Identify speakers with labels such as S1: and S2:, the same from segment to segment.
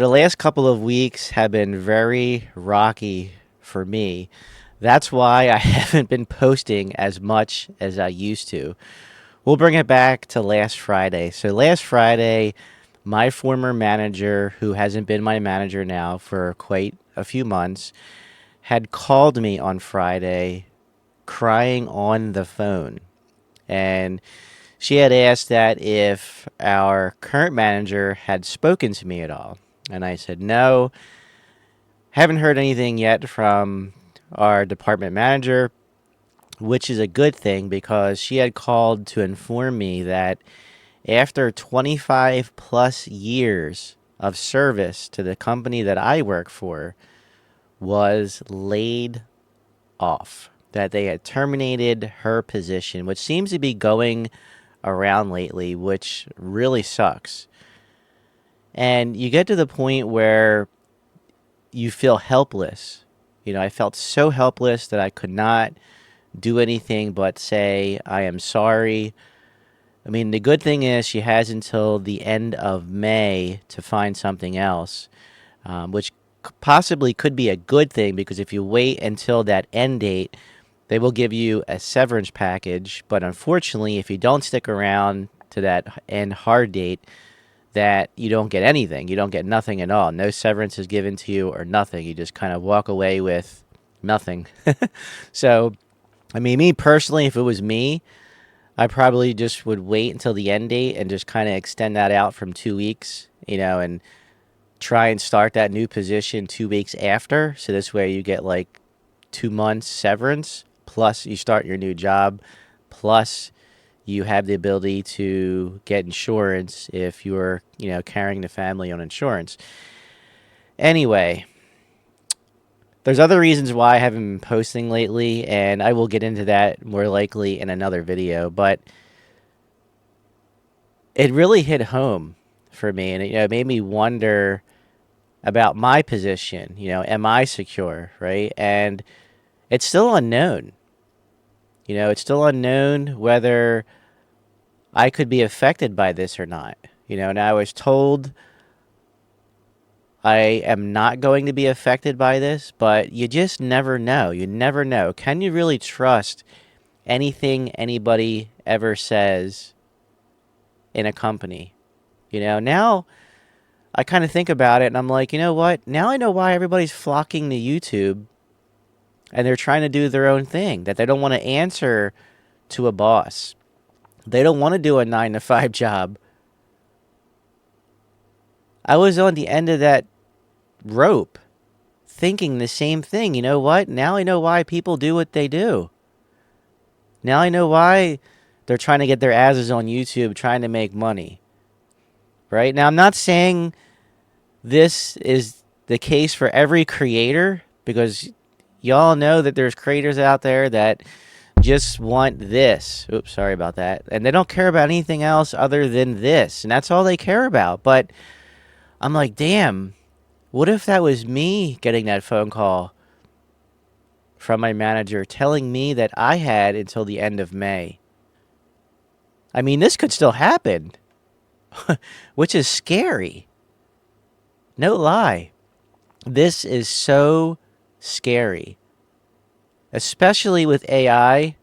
S1: The last couple of weeks have been very rocky for me. That's why I haven't been posting as much as I used to. We'll bring it back to last Friday. So, last Friday, my former manager, who hasn't been my manager now for quite a few months, had called me on Friday crying on the phone. And she had asked that if our current manager had spoken to me at all. And I said, no, haven't heard anything yet from our department manager, which is a good thing because she had called to inform me that after 25 plus years of service to the company that I work for, was laid off. That they had terminated her position, which seems to be going around lately, which really sucks. And you get to the point where you feel helpless. I felt so helpless that I could not do anything but say, I am sorry. I mean, the good thing is she has until the end of May to find something else, which possibly could be a good thing because if you wait until that end date, they will give you a severance package. But unfortunately, if you don't stick around to that end hard date, that you don't get anything. You don't get nothing at all. No severance is given to you or nothing. You just kind of walk away with nothing. So, I mean, me personally, if it was me, I probably just would wait until the end date and just kind of extend that out from 2 weeks, and try and start that new position 2 weeks after. So this way you get like 2 months severance, plus you start your new job, plus you have the ability to get insurance if you're, carrying the family on insurance. Anyway, there's other reasons why I haven't been posting lately, and I will get into that more likely in another video, but it really hit home for me, and it made me wonder about my position. Am I secure, right? And it's still unknown. It's still unknown whether I could be affected by this or not. And I was told I am not going to be affected by this, but you just never know. You never know. Can you really trust anything anybody ever says in a company? Now I kind of think about it and I'm like, you know what? Now I know why everybody's flocking to YouTube and they're trying to do their own thing, that they don't want to answer to a boss. They don't want to do a 9 to 5 job. I was on the end of that rope thinking the same thing. You know what? Now I know why people do what they do. Now I know why they're trying to get their asses on YouTube trying to make money. Right? Now I'm not saying this is the case for every creator because y'all know that there's creators out there that just want this. Oops, sorry about that. And they don't care about anything else other than this. And that's all they care about. But I'm like, damn, what if that was me getting that phone call from my manager telling me that I had until the end of May? I mean, this could still happen, which is scary. No lie. This is so scary. Especially with AI.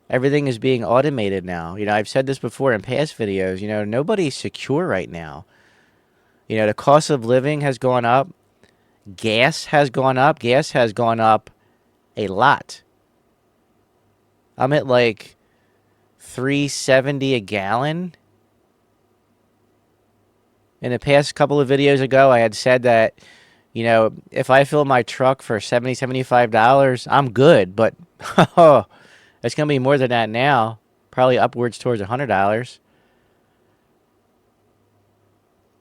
S1: Everything is being automated now. I've said this before in past videos. Nobody's secure right now. The cost of living has gone up. Gas has gone up. Gas has gone up a lot. I'm at like $3.70 a gallon. In the past couple of videos ago, I had said that, if I fill my truck for $75, I'm good. But it's going to be more than that now. Probably upwards towards $100.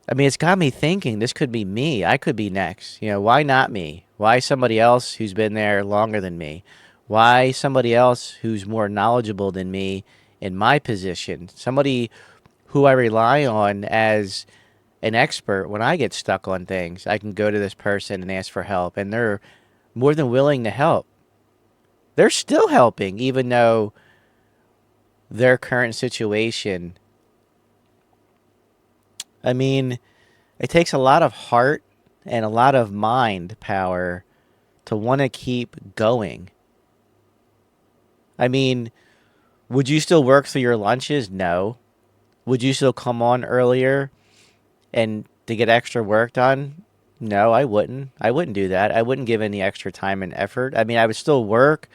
S1: I mean, it's got me thinking this could be me. I could be next. Why not me? Why somebody else who's been there longer than me? Why somebody else who's more knowledgeable than me in my position? Somebody who I rely on as an expert when I get stuck on things. I can go to this person and ask for help, and they're more than willing to help. They're still helping, even though their current situation. I mean, It takes a lot of heart and a lot of mind power to want to keep going. I mean, would you still work through your lunches? No. Would you still come on earlier and to get extra work done? No, I wouldn't. I wouldn't do that. I wouldn't give any extra time and effort. I mean, I would still work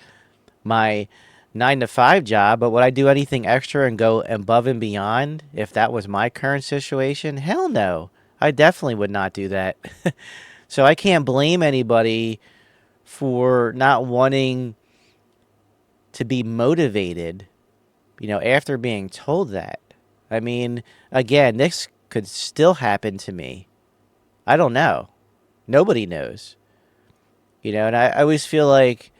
S1: my 9 to 5 job, but would I do anything extra and go above and beyond if that was my current situation? Hell no. I definitely would not do that. So I can't blame anybody for not wanting to be motivated, after being told that. I mean, again, this could still happen to me. I don't know. Nobody knows. And I always feel like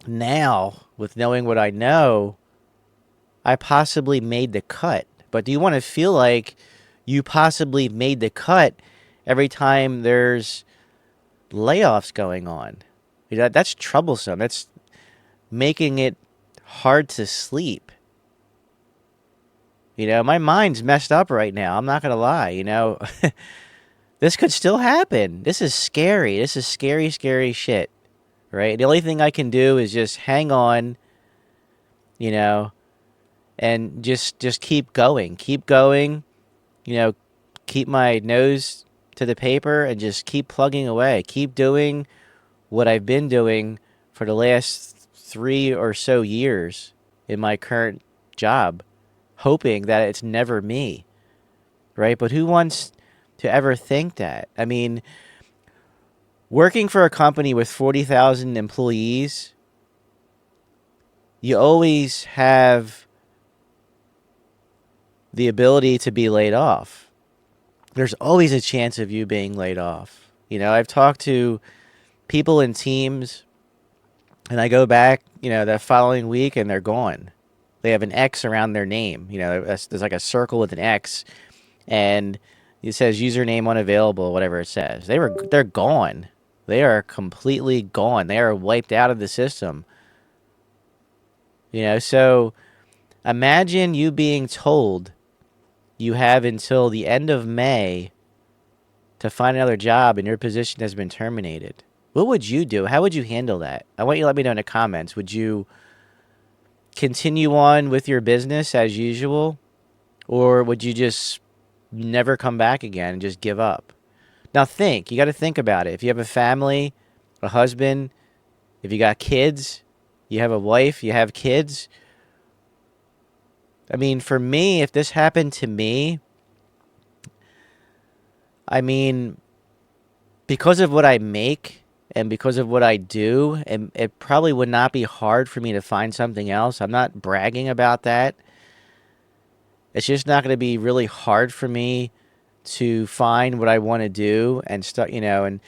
S1: now, with knowing what I know, I possibly made the cut. But do you want to feel like you possibly made the cut every time there's layoffs going on? That's troublesome. That's making it hard to sleep. My mind's messed up right now. I'm not going to lie. This could still happen. This is scary. This is scary, scary shit, right? The only thing I can do is just hang on, you know, and just keep going. Keep going, you know, keep my nose to the paper and just keep plugging away. Keep doing what I've been doing for the last 3 or so years in my current job, hoping that it's never me, right? But who wants to ever think that? I mean, working for a company with 40,000 employees, you always have the ability to be laid off. There's always a chance of you being laid off. I've talked to people in teams, and I go back, the following week, and they're gone. They have an X around their name. There's like a circle with an X, and it says username unavailable, whatever it says. They're gone. They are completely gone. They are wiped out of the system. So imagine you being told you have until the end of May to find another job and your position has been terminated. What would you do? How would you handle that? I want you to let me know in the comments. Would you continue on with your business as usual? Or would you just never come back again and just give up? Now you got to think about it. If you have a family, a husband, if you got kids, you have a wife, you have kids. I mean, for me, if this happened to me, I mean, because of what I make and because of what I do, and it probably would not be hard for me to find something else. I'm not bragging about that. It's just not going to be really hard for me to find what I want to do and start, and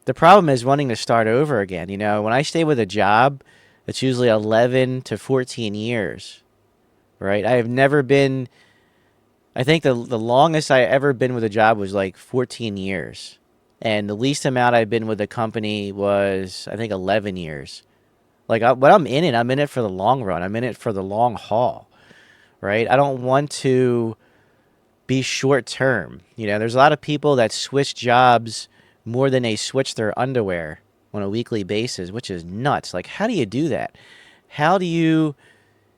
S1: the problem is wanting to start over again. When I stay with a job, it's usually 11 to 14 years, right? I have never been, I think the longest I ever been with a job was like 14 years. And the least amount I've been with a company was, I think, 11 years. Like, when I'm in it for the long run. I'm in it for the long haul, right? I don't want to be short term. There's a lot of people that switch jobs more than they switch their underwear on a weekly basis, which is nuts. Like, how do you do that? How do you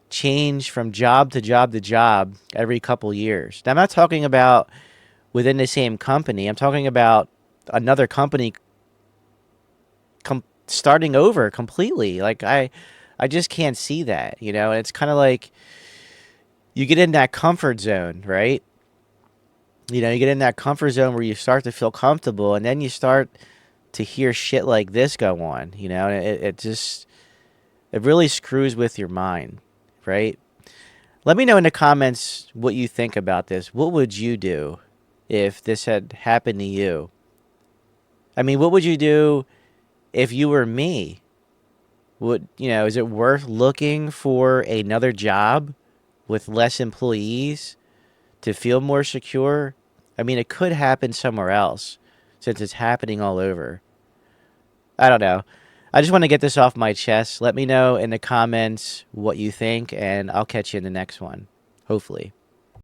S1: change from job to job to job every couple years? Now, I'm not talking about within the same company. I'm talking about another company starting over completely. Like, I just can't see that, and it's kind of like you get in that comfort zone, right? You get in that comfort zone where you start to feel comfortable, and then you start to hear shit like this go on, and it really screws with your mind, right? Let me know in the comments what you think about this. What would you do if this had happened to you? I mean, what would you do if you were me? Is it worth looking for another job with less employees to feel more secure? I mean, it could happen somewhere else since it's happening all over. I don't know. I just want to get this off my chest. Let me know in the comments what you think, and I'll catch you in the next one, hopefully.